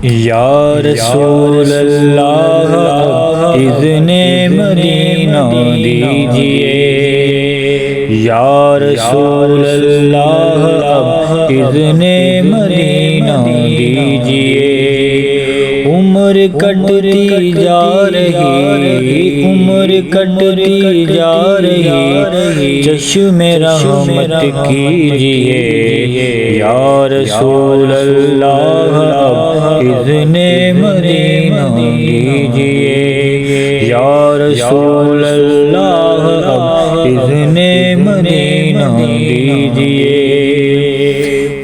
یا رسول اللہ اذن مدینہ دیجئے، یا رسول اللہ اذن مدینہ دیجئے۔ عمر کٹتی جا رہی، عمر کٹتی جا رہی، چشم رحمت کیجئے، یا رسول اللہ اذن مدینہ دیجئے، یا رسول اللہ اذن مدینہ دیجئے۔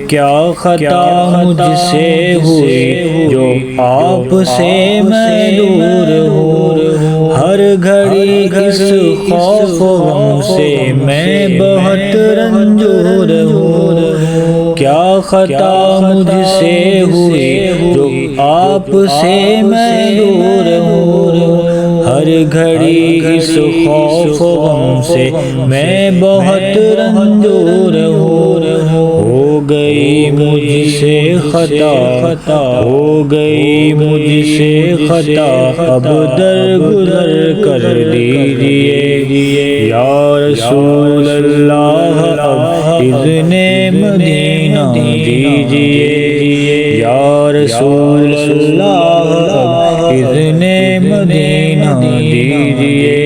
کیا خطا مجھ سے ہوئی جو آپ سے میں دور ہوں، ہر گھڑی اس خوف و غم سے میں بہت رنجور ہوں۔ کیا خطا مجھ سے ہوئی جو آپ سے میں دور ہوں، ہر گھڑی اس خوف و غم سے میں بہت رنجور ہوں۔ ہو گئی مجھ سے خطا، ہو گئی مجھ سے خطا، اب درگزر کر دیجئے، یا رسول اللہ اب اذن مدینہ دیجئے، یا رسول اللہ اب اذن مدینہ دیجئے۔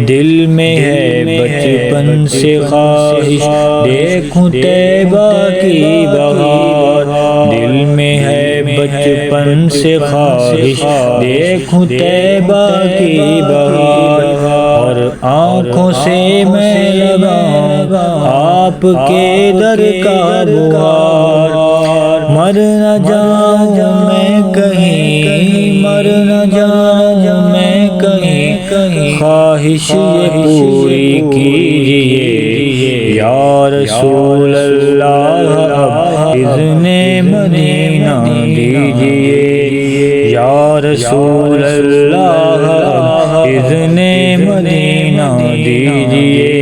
دل میں ہے بچپن سے خواہش دیکھوں طیبہ کی بہار، دل میں ہے بچپن سے خواہش دیکھوں طیبہ کی بہار، اور آنکھوں سے میں لگاؤں آپ کے در کا بہار۔ مر نہ جاؤں میں کہیں، مر نہ جاؤں میں کہیں، خواہش یہ پوری کیجئے، یا رسول اللہ اب اذن مدینہ دیجئے، یا رسول اللہ اب اذن مدینہ دیجئے۔